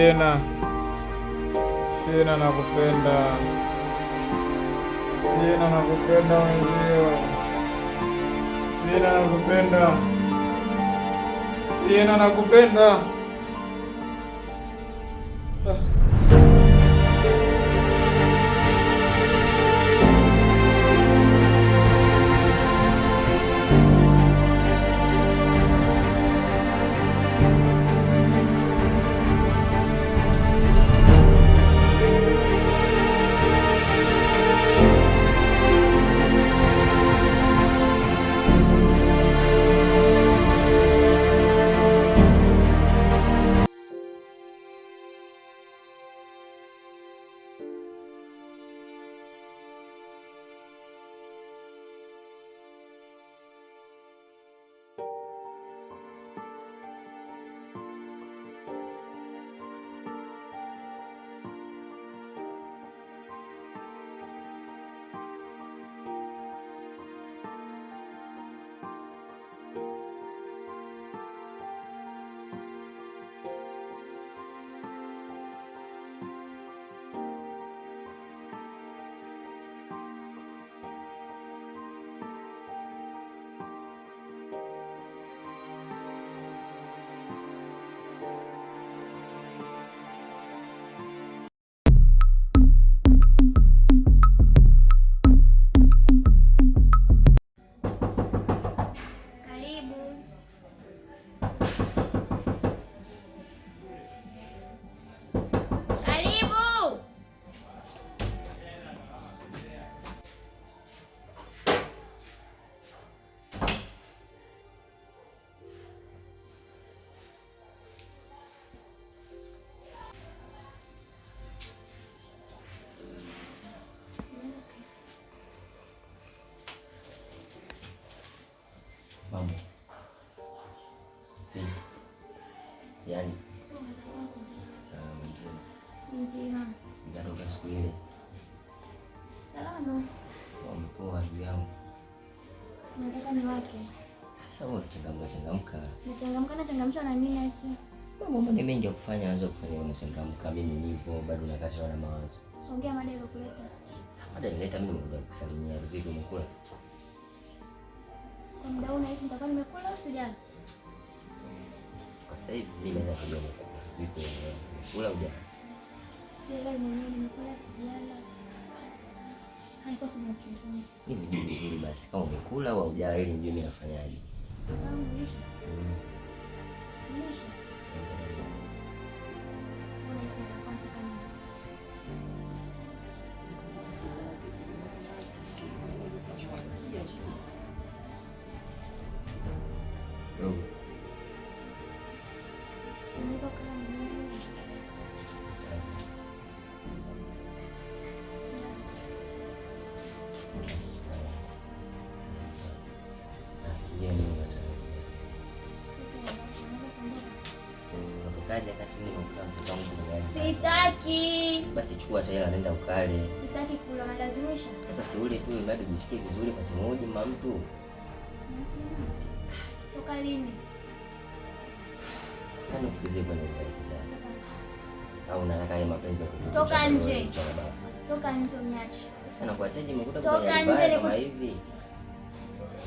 Fiena, Fiena nakupenda, Fiena nakupenda mwenzio, Fiena nakupenda, Fiena nakupenda. Mambo yaani salama mzima. Mzatoka siku ile salama. Wamepoa juu yangu. Nataka ni wake. Sasa wewe changamka. Nachangamshwa na nini sasa? Mambo ni mengi ya kufanya, anza kufanya unachangamka. Mimi nipo bado nakata na mawazo. Ongea mada ile kuleta. Mada nileta mimi nimekuja kukusalimia. Vipi umekula? Kwa muda huu nahisi nitakuwa nimekula au sijala? Kwa sasa hivi mimi naweza kujua umekula. Vipi umekula au hujala? Sijala mwenyewe, nimekula sijala. Haiko kuna kitu. Mimi nijue vizuri basi kama umekula au hujala ili nijue mimi nafanyaje. Nisha. Sitaki. Basi chukua tayari nenda ukale. Sitaki kula, nalazimisha. Sasa si ule tu ili ujisikie vizuri kwa kimoja mama mtu. Toka lini? Kama usiweze kwenda ukale. Au unataka ile mapenzi ya kutoka. Toka nje. Toka nje uniache. Sasa nakuachaje umekuta toka nje kama hivi?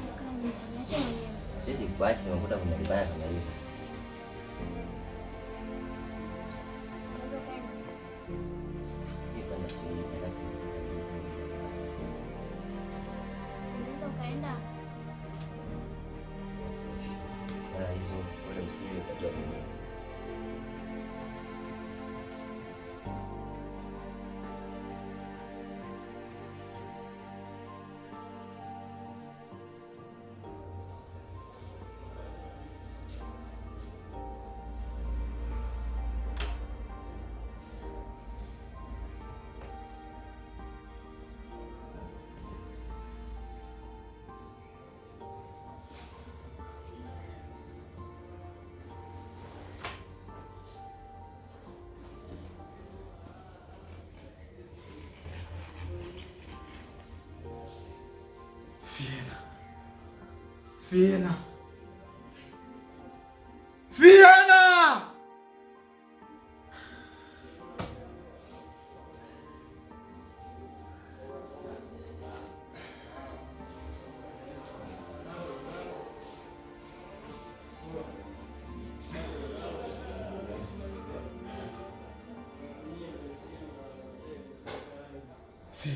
Toka nje, niache mwenyewe. Siwezi kuacha nimekuta kuna vibaya kama hivi. Fiena, Fiena, Fiena,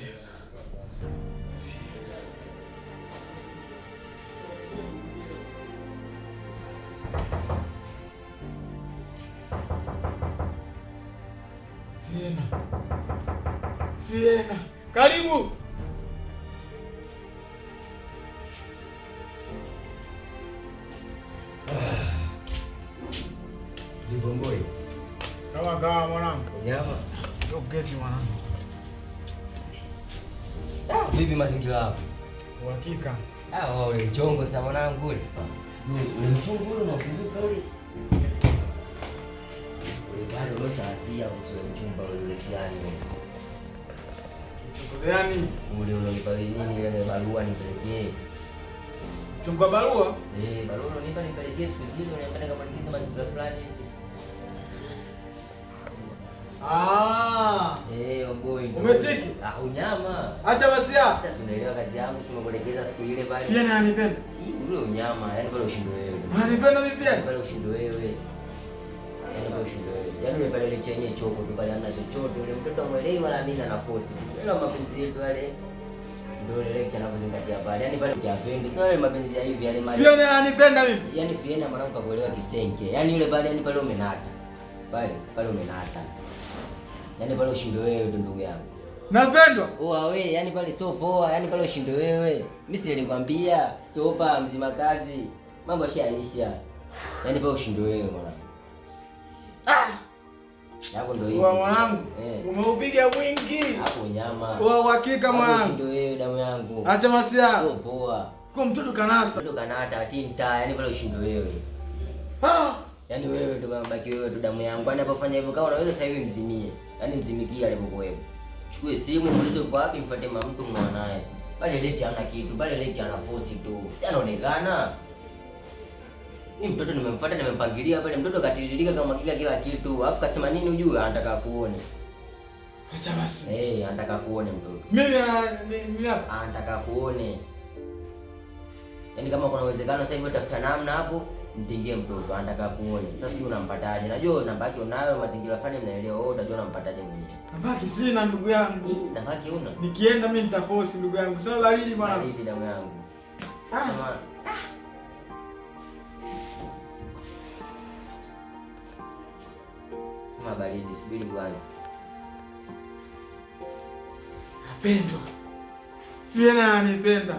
karibu. Jibomboi. Kama mwanangu. Nyama. Uketi mwanangu. Vipi mazingira yako? Uhakika. Wewe mchongo sana mwanangu ule. Ule mchongo ule unakumbuka ule? Ule pale uliochazia mchumba ule fulani. Yaani ule unanipa nini ile barua nipelekee? Chungwa barua? Barua unanipa nipelekee siku zile unaniambia kama nikiza mazingira fulani hivi. Boy. Umetiki? Unyama. Acha basi ya. Sasa unaelewa kazi yangu simekuelekeza siku ile pale. Fiena ananipenda. Ule unyama, yani pale ushindo wewe. Ananipenda vipi yani? Pale ushindo wewe. Yaani pale ushindo wewe. Yaani ule pale ile chenye choko tu pale hamna chochote. Ule mtoto amuelewi wala nini ana force. Ile mapenzi yetu yale. Ndio ile lecture anapozingatia pale. Yaani pale ukiapenda. Sio ile mapenzi ya hivi yale mali. Fiena ananipenda mimi. Yaani Fiena mwanangu kakuelewa kisenke. Yaani yule pale yani pale umenata. Pale umenata. Yaani pale ushindo wewe ndugu yangu. Napendwa. Wewe, yani pale sio poa, yani pale ushindo wewe. Mimi si nilikwambia, stopa mzima kazi. Mambo yashaisha. Yani pale ushindo wewe mwanangu. Hapo ndio hivi. Mwanangu. Umeupiga mwingi. Hapo nyama. Uhakika mwanangu. Ushindo wewe damu yangu. Acha masia. Sio poa. Kwa mtoto kanasa. Mtoto kanata tinta, yani pale ushindo wewe. Yaani wewe ndio unabaki wewe tu damu yangu. Yaani unapofanya hivyo kama unaweza sasa hivi mzimie. Yaani mzimikie alipokuwepo. Chukue simu muulize uko wapi mfuate mtu mwanae. Pale leti hana kitu, pale leti ana force tu. Anaonekana. Mimi mtoto nimemfuata nimempangilia pale mtoto katiririka kama kila kitu. Alafu kasema nini ujue anataka kuone. Acha basi. Anataka kuone mtoto. Mimi hapa anataka kuone. Yaani kama kuna uwezekano sasa hivi utafuta namna hapo mtingie mtoto anataka kuone. Sasa sijui unampataje. Najua nambaki unayo mazingira fulani mnaelewa wewe utajua unampataje mwenyewe. Nambaki sina ndugu yangu. Nambaki una? Nikienda mimi nitaforce ndugu yangu. Sasa baridi bwana. Baridi damu yangu. Sema Sema baridi subiri kwanza. Napendwa. Fiena ananipenda.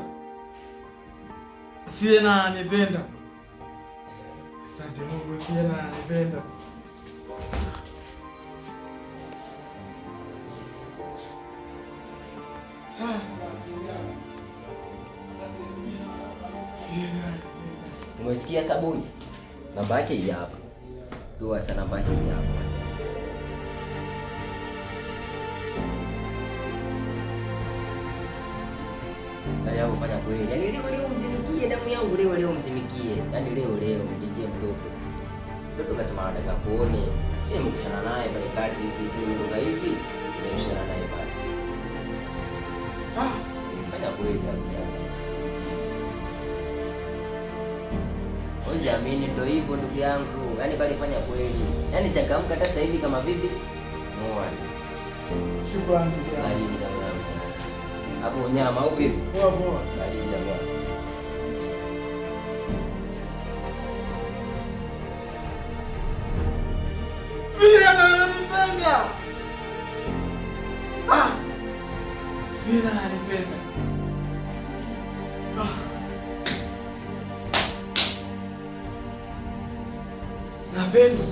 Fiena ananipenda. Asante Mungu, Fiena ananipenda. Umesikia Sabuni? Namba yake hii hapa. Dua sana namba yake hii hapa. Yaani ufanya kweli. Yaani leo mzimikie damu yangu leo mzimikie. Yaani leo mjingie mtoto. Mtoto kasema anataka kuone. Yeye mkushana naye pale kati hivi ndoka hivi. Nimeshana naye pale. Fanya kweli rafiki yangu. Usiamini ndio hivyo ndugu yangu. Yaani pale fanya kweli. Yaani changamka hata sasa hivi kama vipi? Muone. Shukrani. Baridi damu yangu. Hapo nyama au vipi? Poa. Baridi damu yangu. Fiena ananipenda. Fiena ananipenda. Napenda.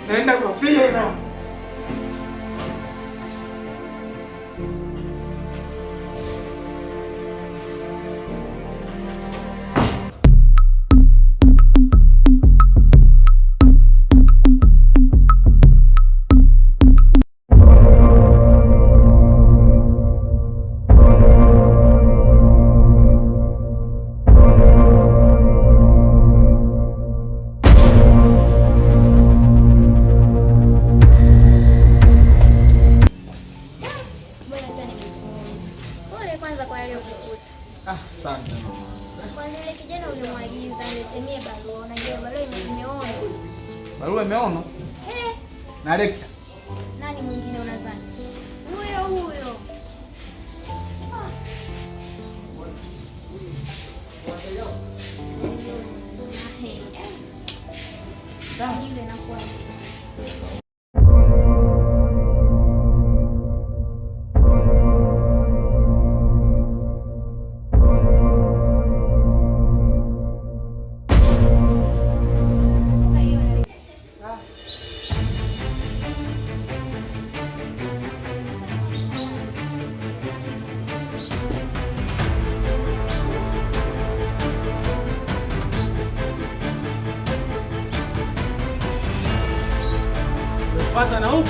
Naenda kwa Fiena. Asante. Kwa nini kijana ulimwagiza niletemie barua? Unajua barua imeona. Barua imeona? Eh. Na lecture. Nani mwingine unadhani? huyo. Ndio inakuwa. Pata na huku